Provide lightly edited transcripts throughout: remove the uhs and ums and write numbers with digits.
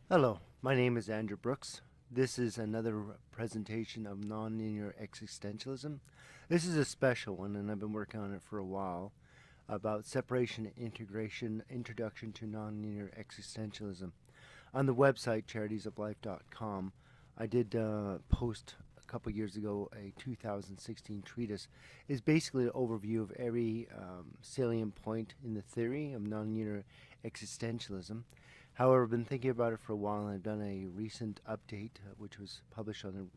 Hello, my name is Andrew Brooks. This is another presentation of nonlinear existentialism. This is a special one, and I've been working on it for a while, about separation and integration, introduction to nonlinear existentialism. On the website, charitiesoflife.com, I did post a couple years ago a 2016 treatise. It's basically an overview of every salient point in the theory of nonlinear existentialism. However, I've been thinking about it for a while, and I've done a recent update, which was published on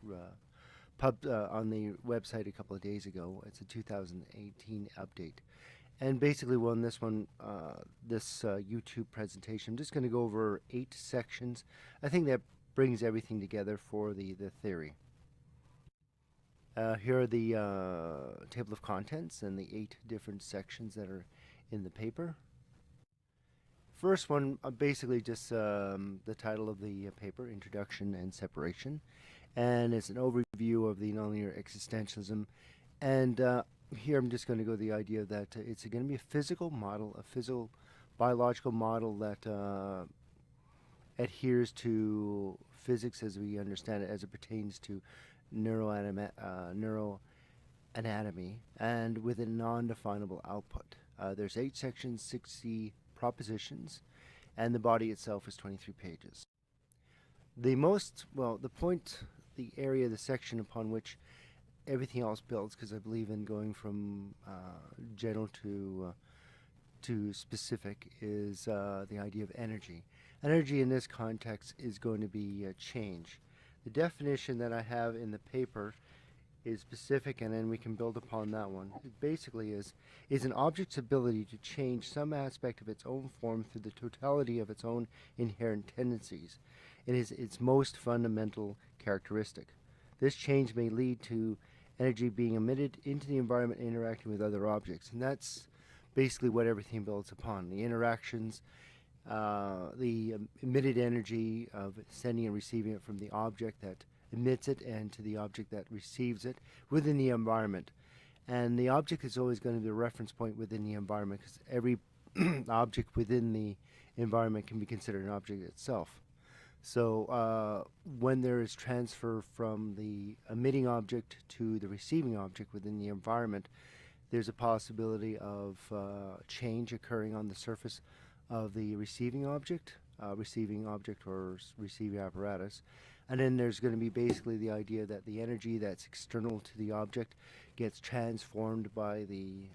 the website a couple of days ago. It's a 2018 update, and basically, well, in this one, this YouTube presentation, I'm just going to go over 8 sections. I think that brings everything together for the theory. Here are the table of contents and the 8 different sections that are in the paper. First one, basically just the title of the paper, Introduction and Separation, and it's an overview of the nonlinear existentialism. And here I'm just going to go the idea that it's going to be a physical model, a physical biological model that adheres to physics as we understand it, as it pertains to neuroanatomy, and with a non-definable output. There's 8 sections, 60 propositions, and the body itself is 23 pages. The area, the section upon which everything else builds, because I believe in going from general to specific, is the idea of energy. Energy in this context is going to be change. The definition that I have in the paper is specific, and then we can build upon that one. It basically is an object's ability to change some aspect of its own form through the totality of its own inherent tendencies. It is its most fundamental characteristic. This change may lead to energy being emitted into the environment interacting with other objects, and that's basically what everything builds upon. The interactions, the emitted energy of sending and receiving it from the object that emits it and to the object that receives it within the environment. And the object is always going to be a reference point within the environment, because every object within the environment can be considered an object itself. So when there is transfer from the emitting object to the receiving object within the environment, there's a possibility of change occurring on the surface of the receiving object or receiving apparatus. And then there's going to be basically the idea that the energy that's external to the object gets transformed by the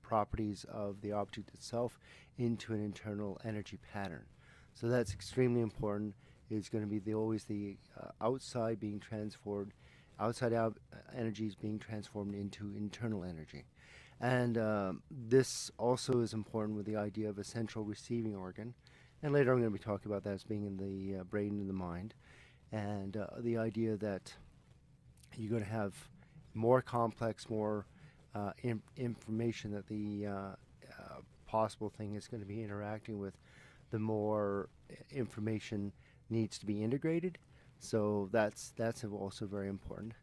properties of the object itself into an internal energy pattern. So that's extremely important. It's going to be always the outside being transformed, energy is being transformed into internal energy. And this also is important with the idea of a central receiving organ. And later I'm going to be talking about that as being in the brain and the mind. And the idea that you're going to have more complex, more information that the possible thing is going to be interacting with, the more information needs to be integrated. So that's also very important.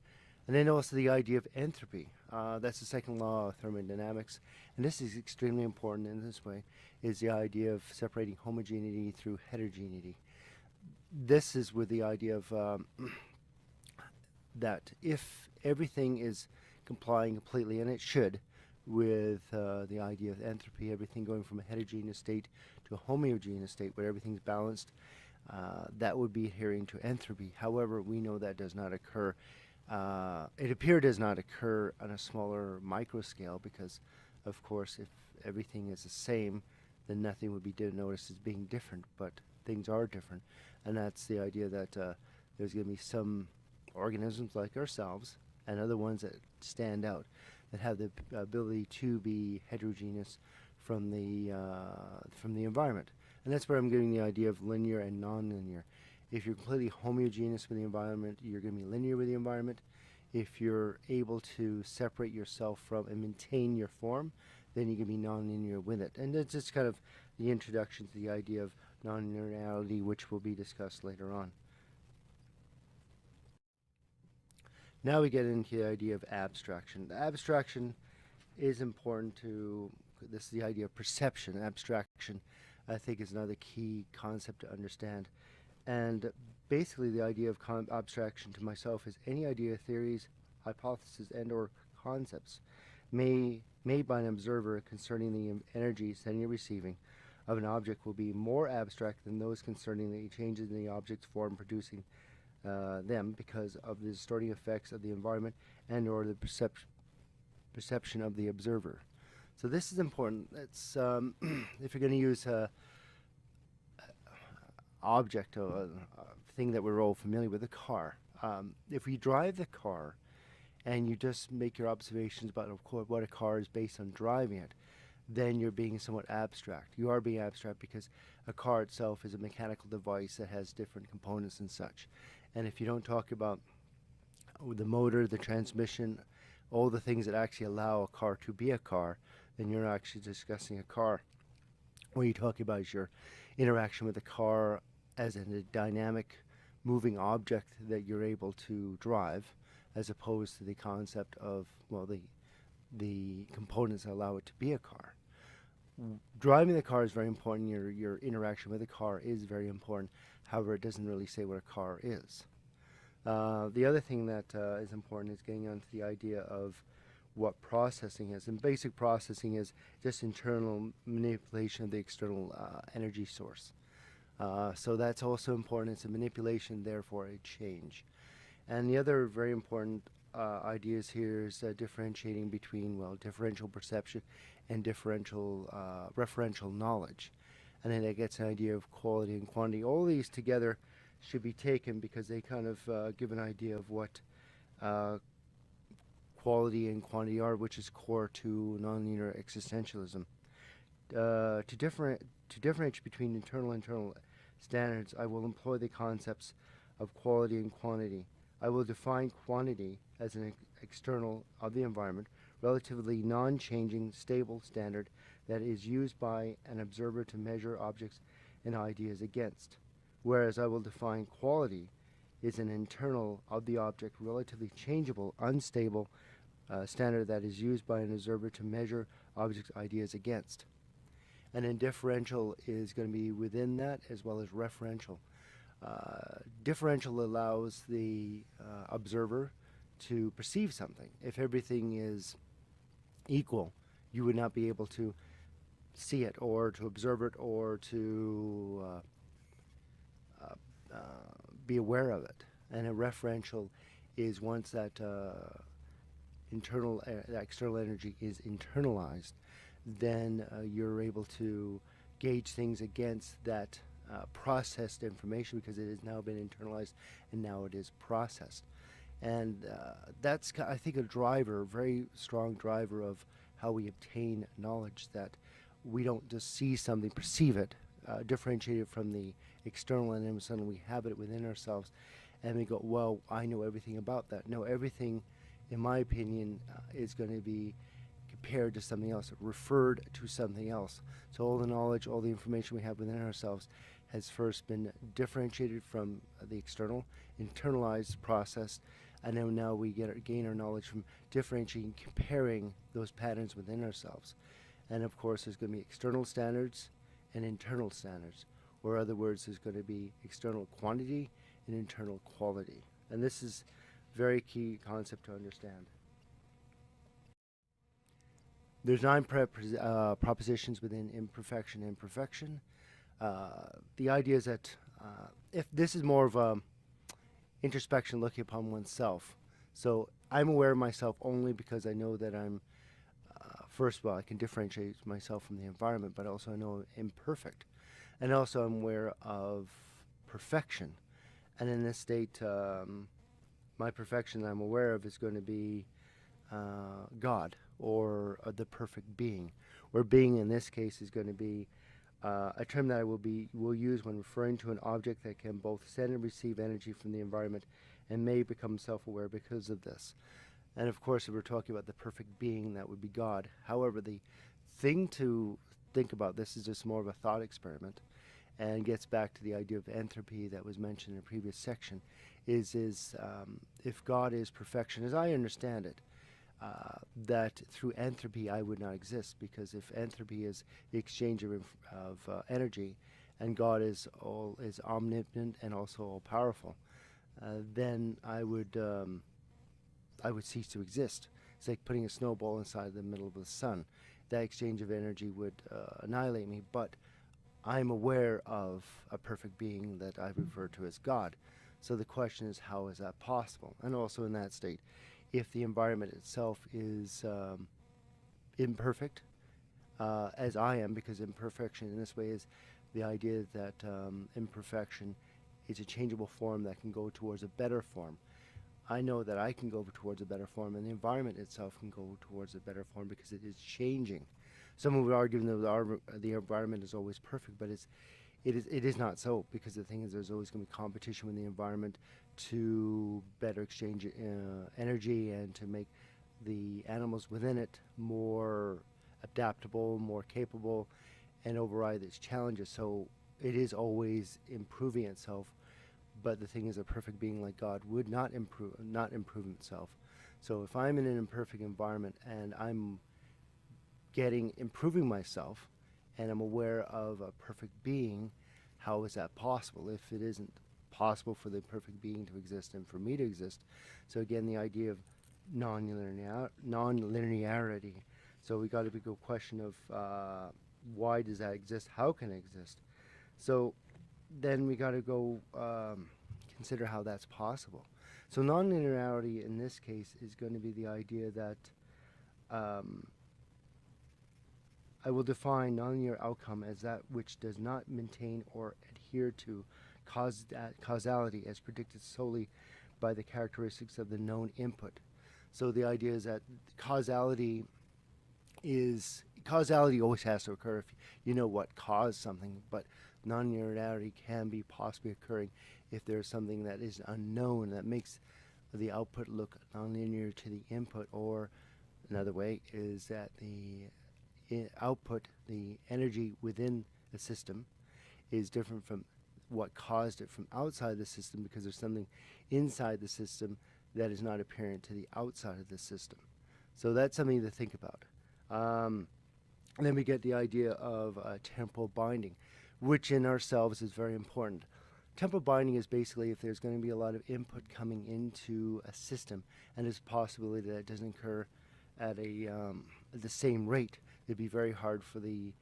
And then also the idea of entropy. That's the second law of thermodynamics. And this is extremely important in this way, is the idea of separating homogeneity through heterogeneity. This is with the idea of that if everything is complying completely, and it should, with the idea of entropy, everything going from a heterogeneous state to a homogeneous state where everything's balanced, that would be adhering to entropy. However, we know that does not occur. It does not occur on a smaller micro scale, because, of course, if everything is the same, then nothing would be noticed as being different, but things are different. And that's the idea that there's going to be some organisms like ourselves and other ones that stand out, that have the ability to be heterogeneous from the environment. And that's where I'm getting the idea of linear and nonlinear. If you're completely homogeneous with the environment, you're going to be linear with the environment. If you're able to separate yourself from and maintain your form, then you can be nonlinear with it. And that's just kind of the introduction to the idea of nonlinearity, which will be discussed later on. Now we get into the idea of abstraction. The abstraction is important to, this is the idea of perception. Abstraction, I think, is another key concept to understand. And basically, the idea of abstraction to myself is any idea, theories, hypotheses, and/or concepts made by an observer concerning the energy sending and receiving of an object will be more abstract than those concerning the changes in the object's form producing them because of the distorting effects of the environment and/or the perception of the observer. So this is important. It's if you're going to use a object, a thing that we're all familiar with, a car. If we drive the car and you just make your observations about what a car is based on driving it, then you're being somewhat abstract. You are being abstract because a car itself is a mechanical device that has different components and such. And if you don't talk about the motor, the transmission, all the things that actually allow a car to be a car, then you're not actually discussing a car. What you're talking about is your interaction with the car as a dynamic, moving object that you're able to drive, as opposed to the concept of, well, the components that allow it to be a car. Driving the car is very important. Your interaction with the car is very important. However, it doesn't really say what a car is. The other thing that is important is getting onto the idea of what processing is. And basic processing is just internal manipulation of the external energy source. So that's also important. It's a manipulation, therefore a change. And the other very important ideas here is differentiating between, well, differential perception and differential referential knowledge. And then that gets an idea of quality and quantity. All these together should be taken because they kind of give an idea of what quality and quantity are, which is core to nonlinear existentialism. To differentiate between internal and internal standards, I will employ the concepts of quality and quantity. I will define quantity as an external of the environment, relatively non-changing, stable standard that is used by an observer to measure objects and ideas against. Whereas I will define quality is an internal of the object, relatively changeable, unstable standard that is used by an observer to measure objects' ideas against. And then differential is going to be within that as well as referential. Differential allows the observer to perceive something. If everything is equal, you would not be able to see it or to observe it or to be aware of it. And a referential is once that that external energy is internalized, then you're able to gauge things against that processed information because it has now been internalized and now it is processed. And that's, I think, a driver, a very strong driver of how we obtain knowledge, that we don't just see something, perceive it, differentiate it from the external, and then suddenly we have it within ourselves and we go, well, I know everything about that. No, everything, in my opinion, is going to be compared to something else, referred to something else. So all the knowledge, all the information we have within ourselves has first been differentiated from the external, internalized, processed, and then now we gain our knowledge from differentiating, comparing those patterns within ourselves. And of course, there's going to be external standards and internal standards, or in other words, there's going to be external quantity and internal quality. And this is very key concept to understand. There's 9 propositions within imperfection and perfection. The idea is that if this is more of a introspection, looking upon oneself. So I'm aware of myself only because I know that I'm, first of all, I can differentiate myself from the environment, but also I know I'm imperfect. And also I'm aware of perfection. And in this state, my perfection that I'm aware of is going to be God, or the perfect being, where being in this case is going to be a term that I will use when referring to an object that can both send and receive energy from the environment and may become self-aware because of this. And of course, if we're talking about the perfect being, that would be God. However, the thing to think about, this is just more of a thought experiment, and gets back to the idea of entropy that was mentioned in a previous section, is if God is perfection, as I understand it, that through entropy I would not exist, because if entropy is the exchange of energy, and God is omnipotent and also all powerful, then I would cease to exist. It's like putting a snowball inside the middle of the sun. That exchange of energy would annihilate me, but I'm aware of a perfect being that I refer to as God. So the question is, how is that possible? And also in that state, if the environment itself is imperfect, as I am, because imperfection in this way is the idea that imperfection is a changeable form that can go towards a better form. I know that I can go towards a better form, and the environment itself can go towards a better form because it is changing. Someone would argue that the environment is always perfect, but it is not so, because the thing is, there's always going to be competition with the environment to better exchange energy and to make the animals within it more adaptable, more capable, and override its challenges. So it is always improving itself. But the thing is, a perfect being like God would not improve itself. So if I'm in an imperfect environment and I'm improving myself, and I'm aware of a perfect being, how is that possible if it isn't possible for the perfect being to exist and for me to exist? So again, the idea of non-linearity. So we got to go question of why does that exist? How can it exist? So then we got to go consider how that's possible. So non-linearity in this case is going to be the idea that I will define nonlinear outcome as that which does not maintain or adhere to causality as predicted solely by the characteristics of the known input. So the idea is that causality always has to occur if you know what caused something, but non-linearity can be possibly occurring if there's something that is unknown that makes the output look nonlinear to the input. Or another way is that the output, the energy within the system, is different from what caused it from outside the system, because there's something inside the system that is not apparent to the outside of the system. So that's something to think about. And then we get the idea of temporal binding, which in ourselves is very important. Temporal binding is basically if there's going to be a lot of input coming into a system, and there's a possibility that it doesn't occur at the same rate, it'd be very hard for the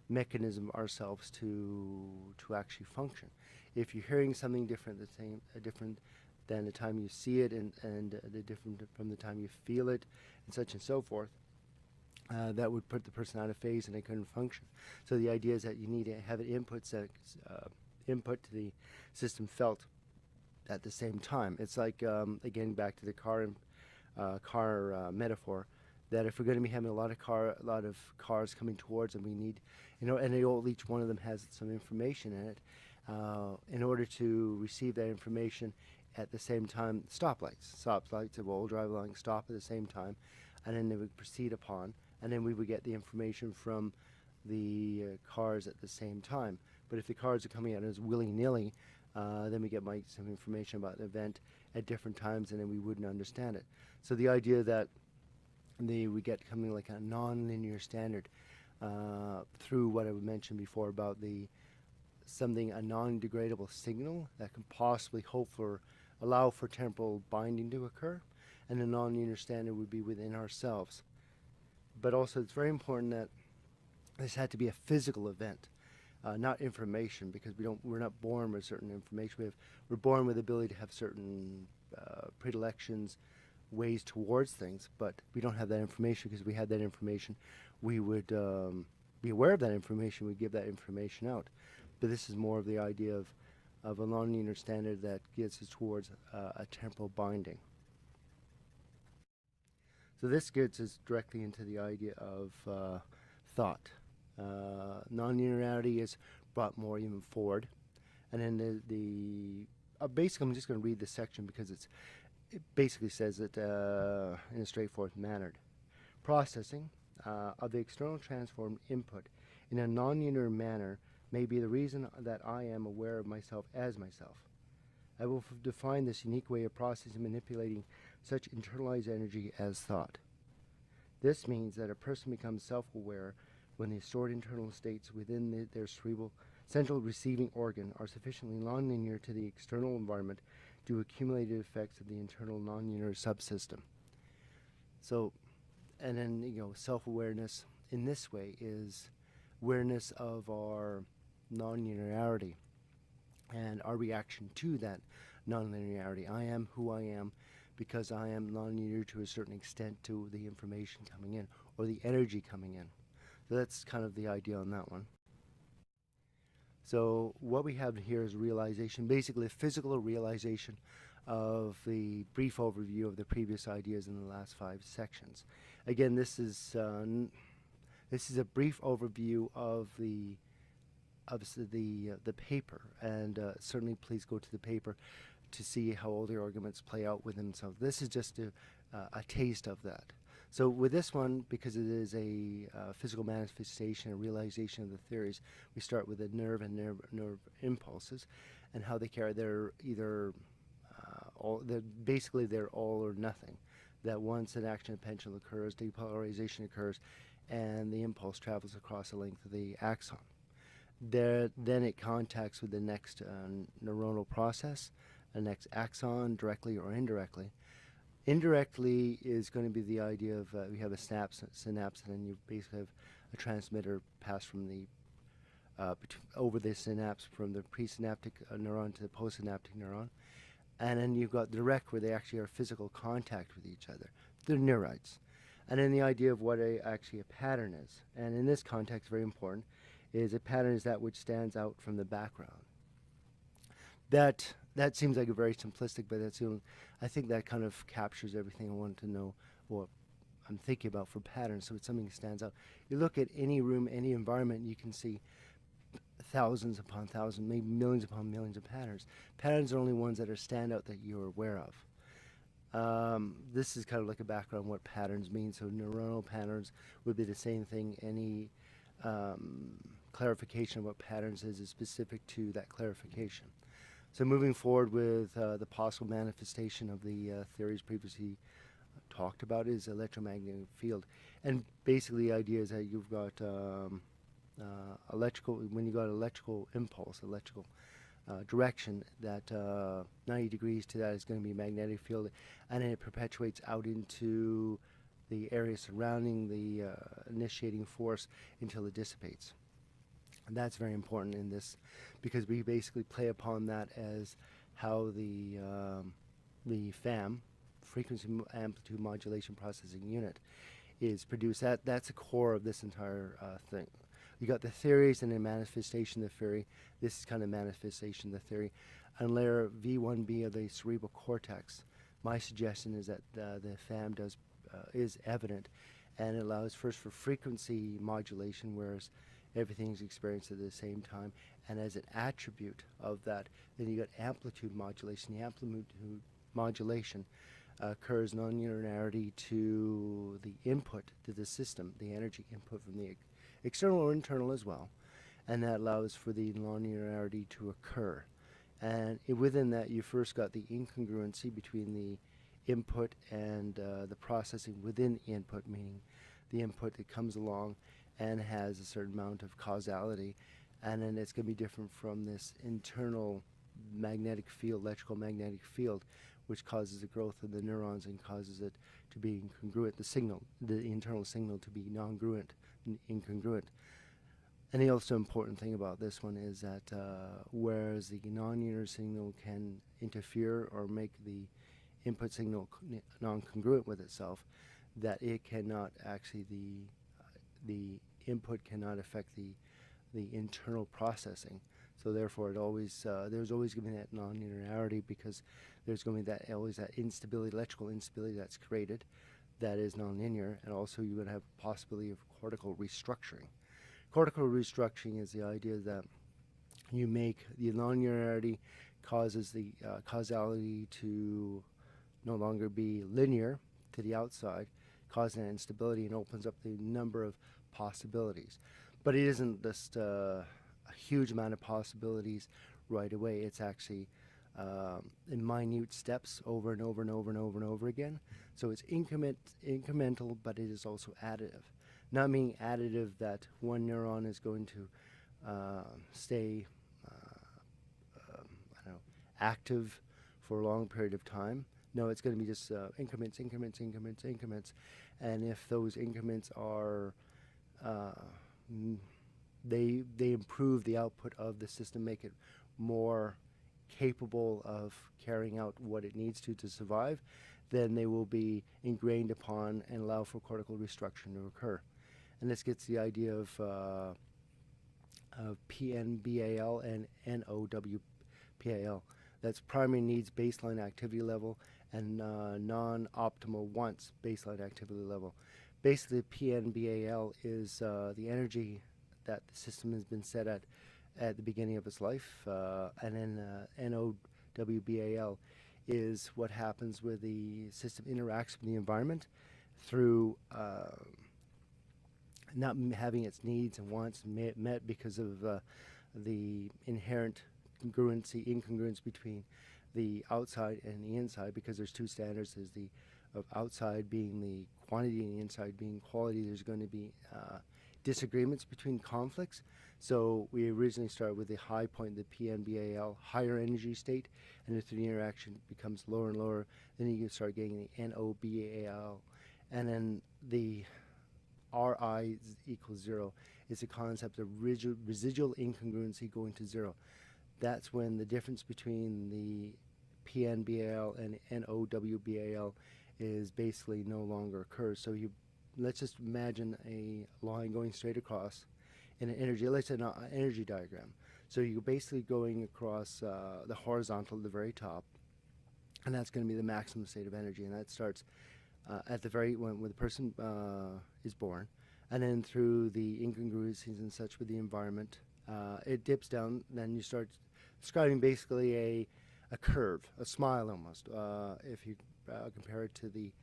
mechanism ourselves to actually function. If you're hearing something different, different than the time you see it, and the different from the time you feel it, and such and so forth, that would put the person out of phase and they couldn't function. So the idea is that you need to have an input to the system felt at the same time. It's like, again, back to the car metaphor, that if we're going to be having a lot of cars coming towards them, we need, and each one of them has some information in it. In order to receive that information at the same time, stoplights of all drive along, stop at the same time, and then they would proceed upon, and then we would get the information from the cars at the same time. But if the cars are coming out as willy-nilly, then we get some information about the event at different times, and then we wouldn't understand it. So the idea that we get coming like a non-linear standard through what I mentioned before about a non-degradable signal that can possibly allow for temporal binding to occur, and the non-linear standard would be within ourselves. But also it's very important that this had to be a physical event, not information, because we're not born with certain information. We're born with the ability to have certain predilections, ways towards things, but we don't have that information. Because if we had that information, we would be aware of that information, we'd give that information out. But this is more of the idea of a non-linear standard that gets us towards a temporal binding. So this gets us directly into the idea of thought. Non-linearity is brought more even forward. And then basically I'm just going to read this section because it basically says it in a straightforward manner. Processing of the external transformed input in a non-linear manner may be the reason that I am aware of myself as myself. I will define this unique way of processing and manipulating such internalized energy as thought. This means that a person becomes self-aware when the stored internal states within their cerebral central receiving organ are sufficiently nonlinear to the external environment due to accumulated effects of the internal nonlinear subsystem. So, and then, self-awareness in this way is awareness of our nonlinearity and our reaction to that nonlinearity. I am who I am because I am nonlinear to a certain extent to the information coming in or the energy coming in. So that's kind of the idea on that one. So what we have here is realization, basically a physical realization of the brief overview of the previous ideas in the last 5 sections. Again, this is a brief overview of the paper, and certainly please go to the paper to see how all the arguments play out within themselves. This is just a taste of that. So with this one, because it is a physical manifestation, a realization of the theories, we start with the nerve and nerve impulses, and how they carry. They're either they're all or nothing. That once an action potential occurs, depolarization occurs, and the impulse travels across the length of the axon. Then it contacts with the next neuronal process, the next axon, directly or indirectly. Indirectly is going to be the idea of we have a synapse, and then you basically have a transmitter pass from the over the synapse from the presynaptic neuron to the postsynaptic neuron, and then you've got direct, where they actually are physical contact with each other. They're neurites, and then the idea of what actually a pattern is, and in this context, very important, is a pattern is that which stands out from the background. That seems like a very simplistic, but I think that kind of captures everything I wanted to know, what I'm thinking about for patterns. So it's something that stands out. You look at any room, any environment, you can see thousands upon thousands, maybe millions upon millions of patterns. Patterns are only ones that are stand out that you're aware of. This is kind of like a background on what patterns mean. So neuronal patterns would be the same thing. Any clarification of what patterns is specific to that clarification. So moving forward with the possible manifestation of the theories previously talked about is electromagnetic field. And basically the idea is that you've got when you got electrical impulse, electrical direction, that 90 degrees to that is going to be magnetic field, and then it perpetuates out into the area surrounding the initiating force until it dissipates. And that's very important in this, because we basically play upon that as how the FAM, frequency amplitude modulation processing unit, is produced. That's the core of this entire thing. You got the theories and the manifestation of the theory. This is kind of manifestation of the theory. On layer V1B of the cerebral cortex, my suggestion is that the FAM is evident, and it allows first for frequency modulation, whereas everything is experienced at the same time. And as an attribute of that, then you got amplitude modulation. The amplitude modulation occurs non-linearity to the input to the system, the energy input from the external or internal as well, and that allows for the non-linearity to occur. And within that, you first got the incongruency between the input and the processing within the input, meaning the input that comes along and has a certain amount of causality, and then it's going to be different from this internal magnetic field, electrical magnetic field, which causes the growth of the neurons and causes it to be incongruent, the internal signal to be non-congruent, incongruent. And the also important thing about this one is that whereas the non-linear signal can interfere or make the input signal non-congruent with itself, that it cannot actually, the input cannot affect the internal processing. So therefore, there's always going to be that non-linearity, because there's going to be always that instability, electrical instability that's created, that is non-linear, and also you're going to have a possibility of cortical restructuring. Cortical restructuring is the idea that you make the non-linearity causes the causality to no longer be linear to the outside, causing that instability, and opens up the number of possibilities. But it isn't just a huge amount of possibilities right away. It's actually in minute steps over and over and over and over and over again. So it's incremental, but it is also additive. Not meaning additive that one neuron is going to stay I don't know, active for a long period of time. No, it's going to be just increments, increments, increments, increments. And if those increments are, uh, they improve the output of the system, make it more capable of carrying out what it needs to survive, then they will be ingrained upon and allow for cortical restructuring to occur. And this gets the idea of PNBAL and NOWPAL. That's primary needs baseline activity level and non-optimal wants baseline activity level. Basically, PNBAL is the energy that the system has been set at the beginning of its life, and then NOWBAL is what happens where the system interacts with the environment through not having its needs and wants met because of the inherent incongruence between the outside and the inside, because there's two standards. There's the of outside being the quantity and the inside being quality. There's going to be disagreements between conflicts. So we originally start with the high point, the PNBAL, higher energy state, and if the interaction becomes lower and lower, then you can start getting the NOBAL. And then the Ri equals zero is the concept of residual incongruency going to zero. That's when the difference between the PNBAL and NOWBAL is basically no longer occurs. So let's just imagine a line going straight across in an energy, let's say an energy diagram. So you're basically going across the horizontal at the very top, and that's going to be the maximum state of energy, and that starts at the very when the person is born, and then through the incongruencies and such with the environment, it dips down. Then you start describing basically a curve, a smile almost. If you compare it to the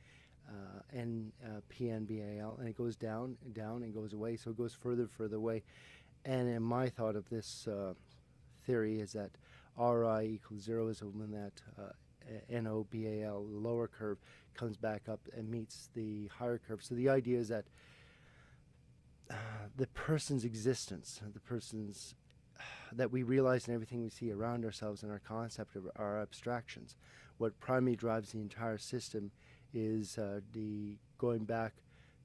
PNBAL, and it goes down and down and goes away, so it goes further away. And in my thought of this theory is that Ri equals zero is when that NOBAL lower curve comes back up and meets the higher curve. So the idea is that the person's existence, that we realize in everything we see around ourselves and our concept of our abstractions, what primarily drives the entire system is the going back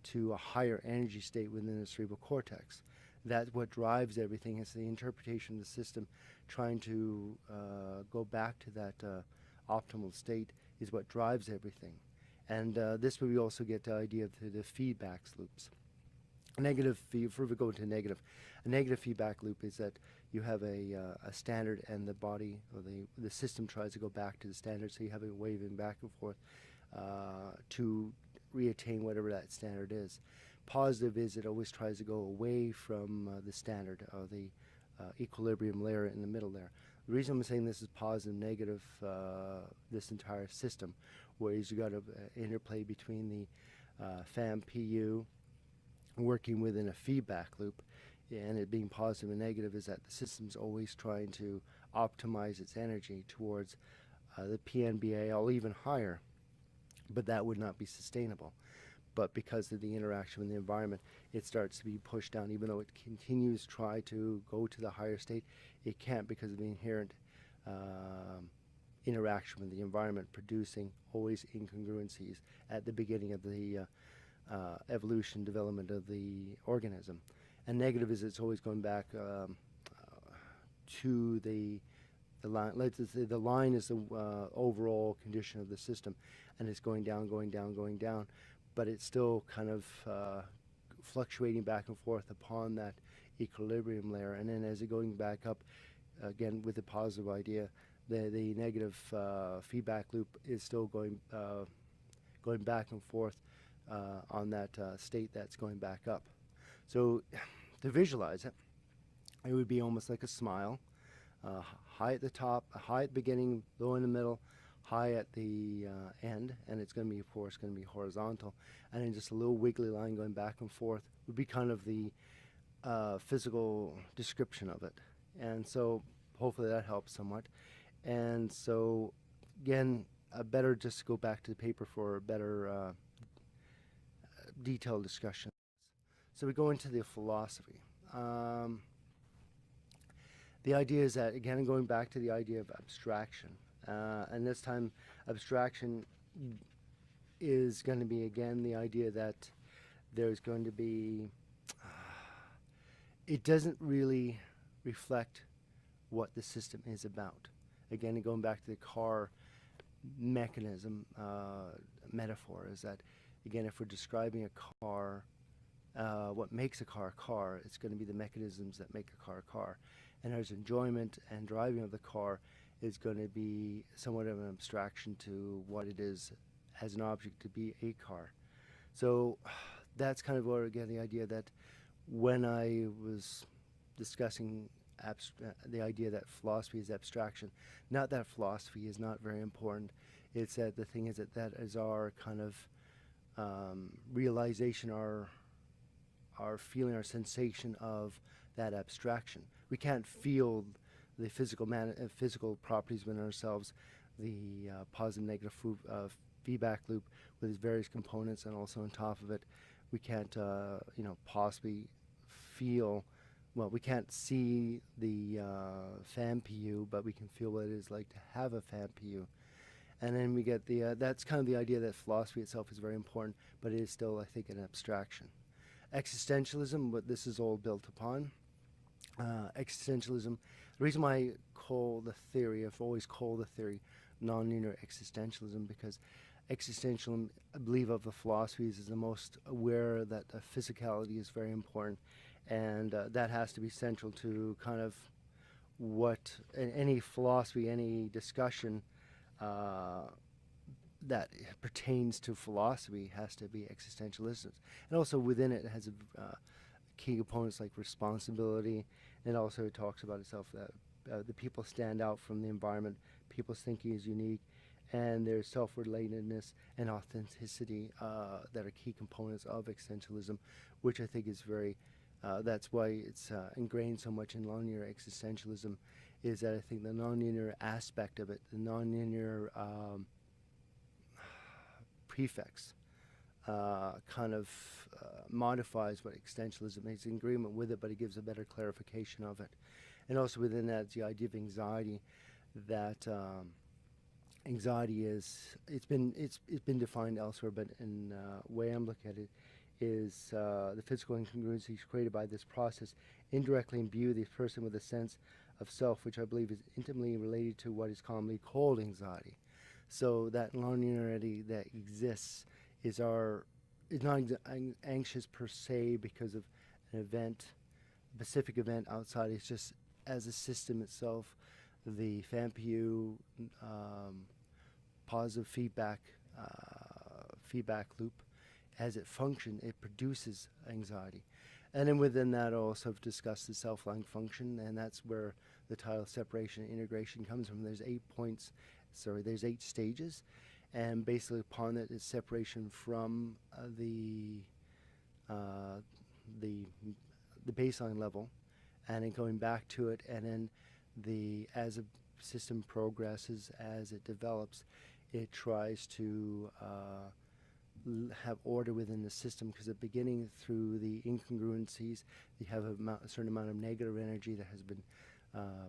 to a higher energy state within the cerebral cortex. That's what drives everything. It's the interpretation of the system trying to go back to that optimal state is what drives everything. And this way we also get the idea of the feedback loops. Before we go into a negative feedback loop is that you have a standard and the body or the system tries to go back to the standard, so you have it waving back and forth to reattain whatever that standard is. Positive is it always tries to go away from the standard or the equilibrium layer in the middle there. The reason I'm saying this is positive, negative, this entire system, whereas you got an interplay between the FAM-PU working within a feedback loop, and it being positive and negative is that the system's always trying to optimize its energy towards the PNBA or even higher, but that would not be sustainable. But because of the interaction with the environment, it starts to be pushed down. Even though it continues to try to go to the higher state, it can't because of the inherent interaction with the environment, producing always incongruencies at the beginning of the evolution development of the organism. And negative is it's always going back to the line. Let's say the line is the overall condition of the system, and it's going down, going down, going down, but it's still kind of fluctuating back and forth upon that equilibrium layer. And then as it going back up, again with the positive idea, the negative feedback loop is still going back and forth on that state that's going back up. So to visualize it, it would be almost like a smile, high at the top, high at the beginning, low in the middle, high at the end, and it's going to be, of course, going to be horizontal, and then just a little wiggly line going back and forth would be kind of the physical description of it. And so hopefully that helps somewhat. And so again, better just go back to the paper for a better detailed discussion. So we go into the philosophy. The idea is that, again, going back to the idea of abstraction, and this time abstraction is going to be, again, the idea that there's going to be, it doesn't really reflect what the system is about. Again, going back to the car mechanism metaphor, is that, again, if we're describing a car, what makes a car, it's going to be the mechanisms that make a car. And there's enjoyment and driving of the car is going to be somewhat of an abstraction to what it is as an object to be a car. So that's kind of where, again, the idea that when I was discussing the idea that philosophy is abstraction, not that philosophy is not very important. It's that the thing is that that is our kind of realization, our feeling, our sensation of that abstraction. We can't feel the physical properties within ourselves, the positive, negative feedback loop with its various components, and also on top of it, we can't, possibly feel. Well, we can't see the fan PU, but we can feel what it is like to have a fan PU. And then we get the, that's kind of the idea that philosophy itself is very important, but it is still, I think, an abstraction. Existentialism, what this is all built upon. Existentialism, the reason why I call the theory, I've always called the theory nonlinear existentialism, because existentialism, I believe, of the philosophies is the most aware that physicality is very important, and that has to be central to kind of what any philosophy, any discussion that pertains to philosophy has to be existentialism. And also within it has key components like responsibility, and also it talks about itself that the people stand out from the environment, people's thinking is unique, and there's self-relatedness and authenticity that are key components of existentialism, which I think is very, that's why it's ingrained so much in nonlinear existentialism, is that I think the nonlinear aspect of it, the nonlinear prefix, kind of modifies what existentialism is in agreement with it, but it gives a better clarification of it. And also within that, the idea of anxiety, that anxiety is, it's been defined elsewhere, but in the way I'm looking at it is the physical incongruencies created by this process indirectly imbue the person with a sense of self, which I believe is intimately related to what is commonly called anxiety. So that nonlinearity that exists is not anxious per se because of an event, a specific event outside. It's just as a system itself, the FAMPU positive feedback loop, as it functions, it produces anxiety. And then within that, I also have discussed the self-line function, and that's where the title separation and integration comes from. There's 8 stages, and basically upon it is separation from the baseline level, and then going back to it, and then as a system progresses, as it develops, it tries to have order within the system, because at the beginning, through the incongruencies, you have a certain amount of negative energy that has been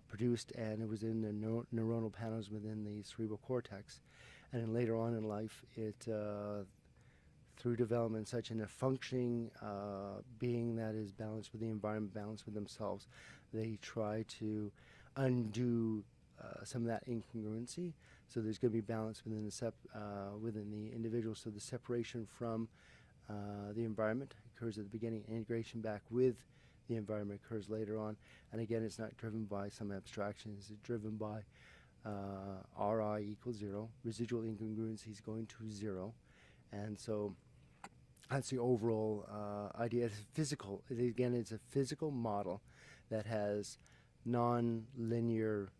produced, and it was in the neuronal panels within the cerebral cortex. And then later on in life, it through development, such in a functioning being that is balanced with the environment, balanced with themselves, they try to undo some of that incongruency. So there's going to be balance within the individual. So the separation from the environment occurs at the beginning. Integration back with the environment occurs later on. And again, it's not driven by some abstractions. It's driven by Ri equals 0, residual incongruencies going to 0. And so that's the overall idea. It's physical. Again, it's a physical model that has non-linear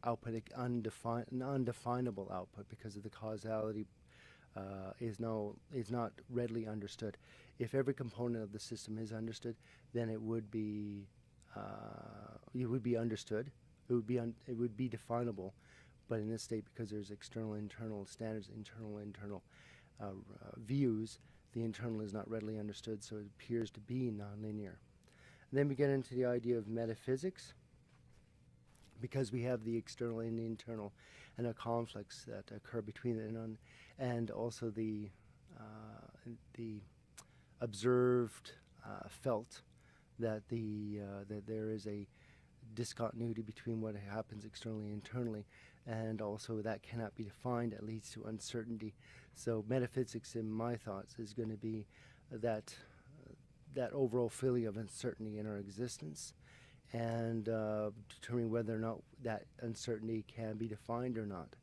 output, undefinable output, because of the causality is not readily understood. If every component of the system is understood, then it would be understood. It would be definable, but in this state, because there's external, internal standards, internal views, the internal is not readily understood, so it appears to be nonlinear. And then we get into the idea of metaphysics. because we have the external and the internal, and the conflicts that occur between it, and also the observed, felt that that there is a discontinuity between what happens externally and internally, and also that cannot be defined. It leads to uncertainty. So metaphysics, in my thoughts, is going to be that that overall feeling of uncertainty in our existence, and determining whether or not that uncertainty can be defined or not.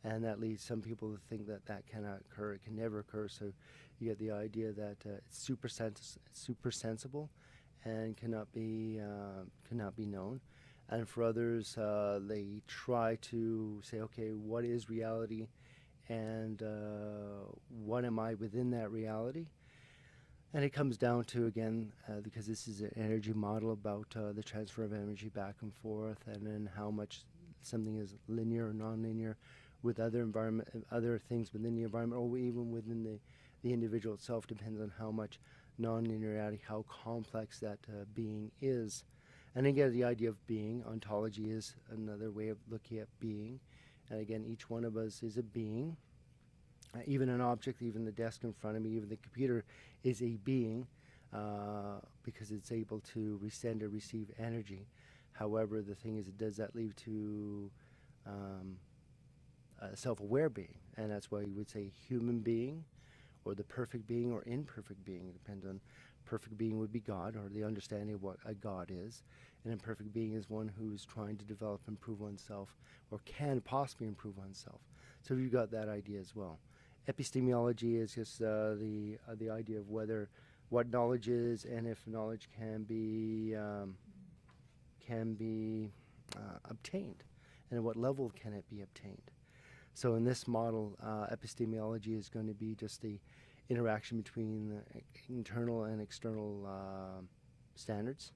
And that leads some people to think that that cannot occur, it can never occur. So you get the idea that it's super sensible and cannot be known. And for others, they try to say, okay, what is reality, and what am I within that reality? And it comes down to, again, because this is an energy model about the transfer of energy back and forth, and then how much something is linear or non-linear with other things within the environment, or even within the individual itself, depends on how much non-linearity, how complex that being is. And again, the idea of being, ontology is another way of looking at being. And again, each one of us is a being. Even an object, even the desk in front of me, even the computer is a being, because it's able to send or receive energy. However, the thing is, does that lead to a self-aware being? And that's why you would say human being, or the perfect being, or imperfect being. It depends on, perfect being would be God, or the understanding of what a God is. An imperfect being is one who's trying to develop, improve oneself, or can possibly improve oneself. So you've got that idea as well. Epistemology is just the idea of what knowledge is, and if knowledge can be obtained, and at what level can it be obtained. So in this model, epistemology is going to be just the interaction between internal and external standards,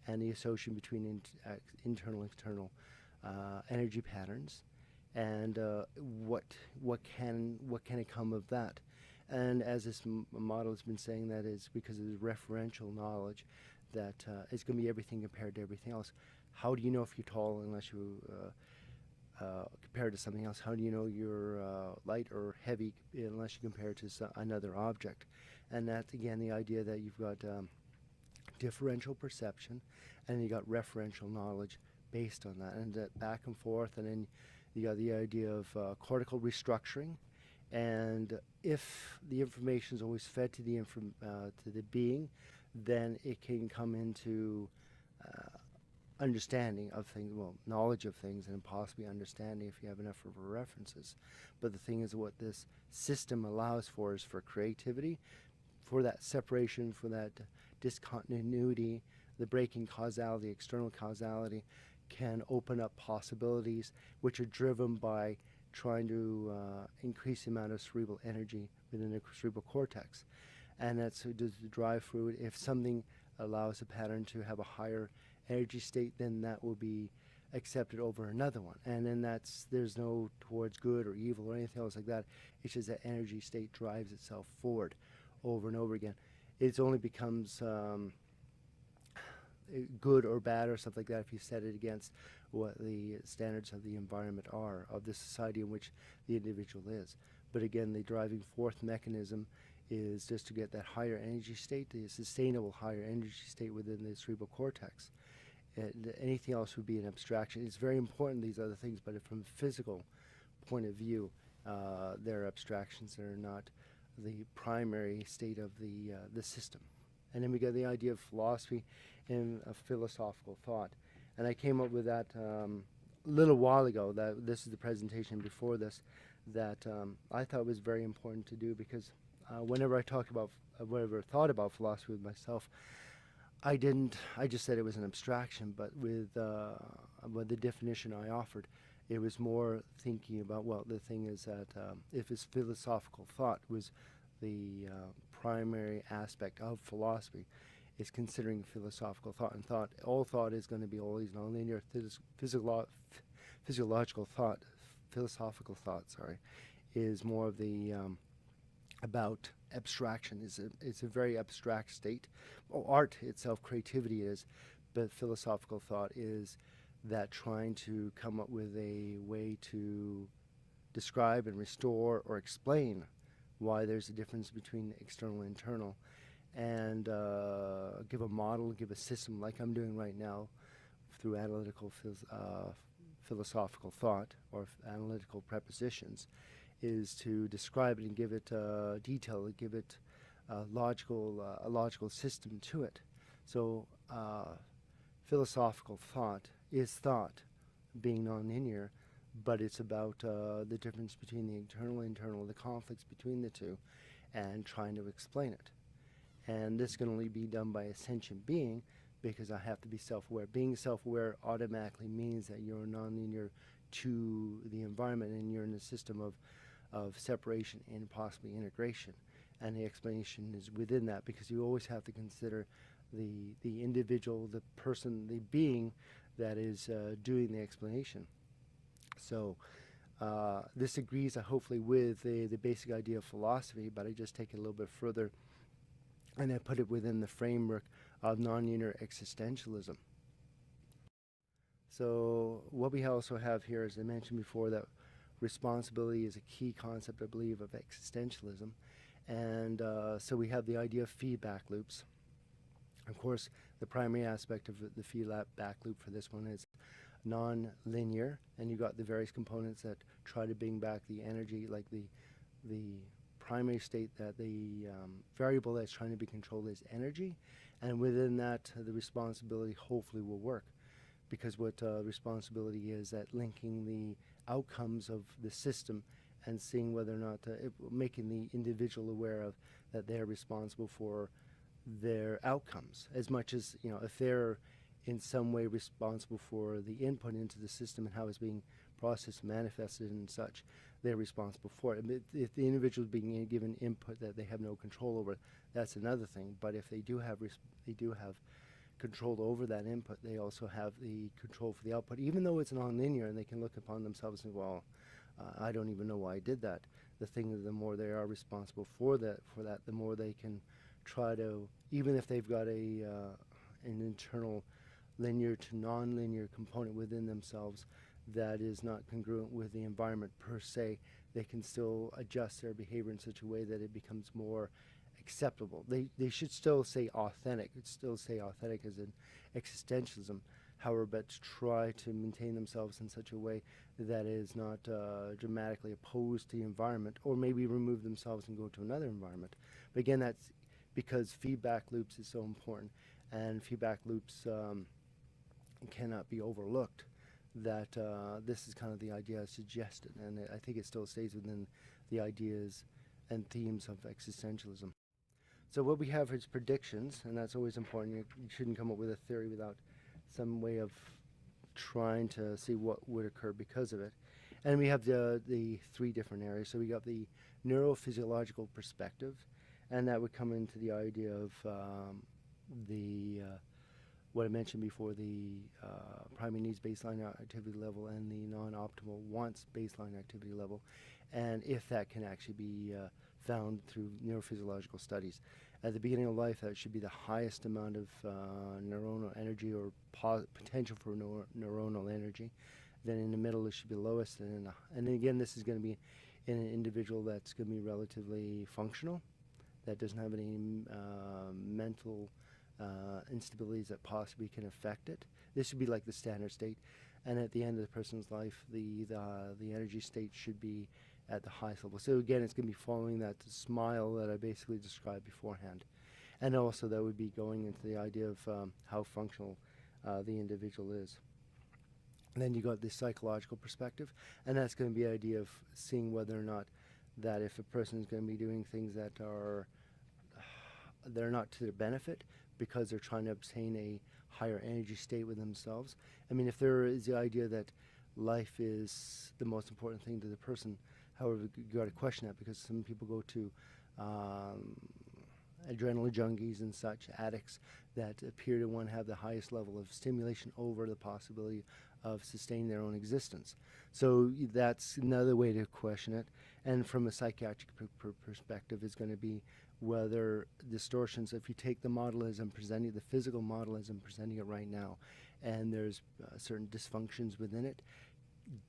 and the association between internal and external energy patterns, and what can it come of that. And as this model has been saying, that is because of the referential knowledge, that it's going to be everything compared to everything else. How do you know if you're tall unless you compare it to something else? How do you know you're light or heavy unless you compare it to another object? And that's, again, the idea that you've got differential perception, and you got referential knowledge based on that, and that back and forth. And then you got the idea of cortical restructuring, and if the information is always fed to the being, then it can come into understanding of things, well, knowledge of things, and possibly understanding if you have enough of references. But the thing is, what this system allows for is for creativity, for that separation, for that discontinuity, the breaking causality, external causality, can open up possibilities which are driven by trying to increase the amount of cerebral energy within the cerebral cortex. And that's the drive through it. If something allows a pattern to have a higher energy state, then that will be accepted over another one. And then there's no towards good or evil or anything else like that. It's just that energy state drives itself forward over and over again. It only becomes good or bad or something like that if you set it against what the standards of the environment are, of the society in which the individual is. But again, the driving forth mechanism is just to get that higher energy state, the sustainable higher energy state within the cerebral cortex. Anything else would be an abstraction. It's very important, these other things, but from a physical point of view, they're abstractions. They're not the primary state of the system. And then we got the idea of philosophy and a philosophical thought. And I came up with that a little while ago. That this is the presentation before this, that I thought was very important to do, because whenever I talked about, whenever thought about philosophy with myself, I just said it was an abstraction. But with the definition I offered, it was more thinking about, well, the thing is that if it's philosophical thought was the primary aspect of philosophy, is considering philosophical thought. And all thought is going to be always nonlinear. Physiological thought, philosophical thought, is more of the about abstraction. It's a very abstract state. Art itself, creativity is, but philosophical thought is that trying to come up with a way to describe and restore or explain why there's a difference between external and internal, and give a model, give a system like I'm doing right now through analytical philosophical thought or analytical prepositions, is to describe it and give it detail, give it a logical system to it. So philosophical thought is thought, being nonlinear, but it's about the difference between the internal, the conflicts between the two, and trying to explain it. And this can only be done by a sentient being, because I have to be self-aware. Being self-aware automatically means that you're nonlinear to the environment, and you're in a system of separation and possibly integration. And the explanation is within that, because you always have to consider the individual, the person, the being that is doing the explanation. So this agrees, hopefully, with the basic idea of philosophy, but I just take it a little bit further, and I put it within the framework of nonlinear existentialism. So what we also have here, as I mentioned before, that responsibility is a key concept, I believe, of existentialism. And so we have the idea of feedback loops. Of course, the primary aspect of the feedback loop for this one is non-linear, and you got the various components that try to bring back the energy, like the primary state, that the variable that's trying to be controlled is energy, and within that the responsibility hopefully will work, because what responsibility is, that linking the outcomes of the system and seeing whether or not making the individual aware of that they're responsible for their outcomes, as much as, you know, if they're in some way responsible for the input into the system and how it's being processed, manifested and such, they're responsible for it. If the individual is being given input that they have no control over, that's another thing. But if they do have control over that input, they also have the control for the output, even though it's non-linear, and they can look upon themselves and say, well, I don't even know why I did that. The thing is, the more they are responsible for that, the more they can try to, even if they've got an internal linear to non-linear component within themselves that is not congruent with the environment per se, they can still adjust their behavior in such a way that it becomes more acceptable. They should still say authentic. It's still say authentic as in existentialism, however, but try to maintain themselves in such a way that is not dramatically opposed to the environment, or maybe remove themselves and go to another environment. But again, that's because feedback loops is so important, and feedback loops cannot be overlooked, that this is kind of the idea I suggested, and I think it still stays within the ideas and themes of existentialism. So what we have is predictions, and that's always important. You shouldn't come up with a theory without some way of trying to see what would occur because of it. And we have the three different areas. So we got the neurophysiological perspective, and that would come into the idea of what I mentioned before, the primary needs baseline activity level and the non-optimal wants baseline activity level, and if that can actually be found through neurophysiological studies. At the beginning of life, that should be the highest amount of neuronal energy, or potential for neuronal energy. Then in the middle, it should be lowest, and then again, this is going to be in an individual that's going to be relatively functional, that doesn't have any mental instabilities that possibly can affect it. This should be like the standard state, and at the end of the person's life, the energy state should be at the highest level. So again, it's going to be following that smile that I basically described beforehand, and also that would be going into the idea of how functional the individual is. And then you got the psychological perspective, and that's going to be the idea of seeing whether or not that if a person is going to be doing things that are they're not to their benefit, because they're trying to obtain a higher energy state with themselves. I mean, if there is the idea that life is the most important thing to the person, however, you got to question that, because some people go to adrenaline junkies and such, addicts, that appear to want to have the highest level of stimulation over the possibility of sustaining their own existence. So that's another way to question it. And from a psychiatric perspective, is going to be whether distortions, if you take the model as I'm presenting, the physical model as I'm presenting it right now, and there's certain dysfunctions within it,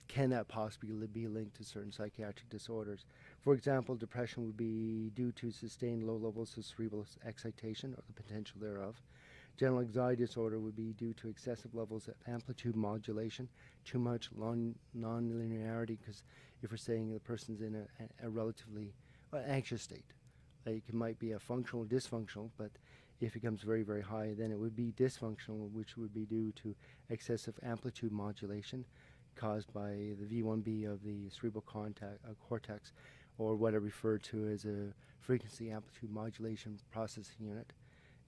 can that possibly be linked to certain psychiatric disorders? For example, depression would be due to sustained low levels of cerebral excitation or the potential thereof. General anxiety disorder would be due to excessive levels of amplitude modulation, too much non-linearity, because if we're saying the person's in a relatively anxious state, like it might be a functional or dysfunctional, but if it becomes very, very high, then it would be dysfunctional, which would be due to excessive amplitude modulation caused by the V1B of the cerebral cortex, or what I refer to as a frequency amplitude modulation processing unit.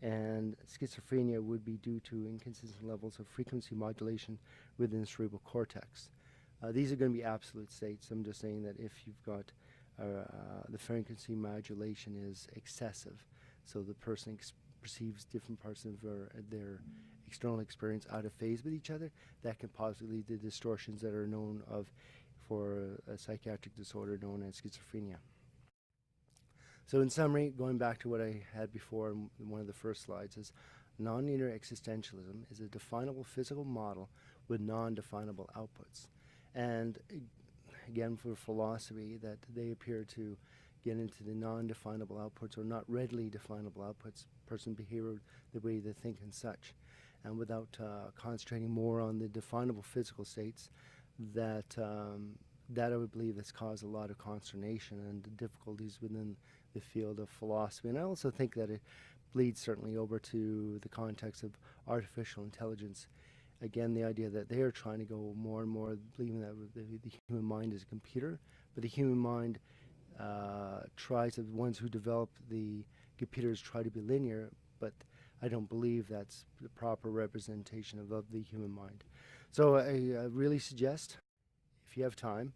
And schizophrenia would be due to inconsistent levels of frequency modulation within the cerebral cortex. These are going to be absolute states. I'm just saying that if you've got the frequency modulation is excessive, so the person perceives different parts of their external experience out of phase with each other, that can possibly lead to distortions that are known of for a psychiatric disorder known as schizophrenia. So in summary, going back to what I had before in one of the first slides, is nonlinear existentialism is a definable physical model with non-definable outputs. And again, for philosophy, that they appear to get into the non-definable outputs or not readily definable outputs, person behavior, the way they think and such. And without concentrating more on the definable physical states, that I would believe has caused a lot of consternation and difficulties within the field of philosophy. And I also think that it bleeds certainly over to the context of artificial intelligence. Again, the idea that they are trying to go more and more believing that the human mind is a computer, but the human mind the ones who develop the computers try to be linear, but I don't believe that's the proper representation of the human mind. So I really suggest, if you have time,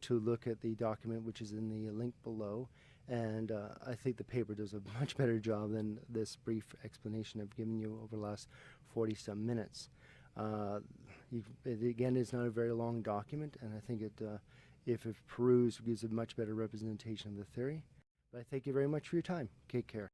to look at the document which is in the link below. And I think the paper does a much better job than this brief explanation I've given you over the last 40-some minutes. It again is not a very long document, and I think it, if perused, gives a much better representation of the theory. But I thank you very much for your time. Take care.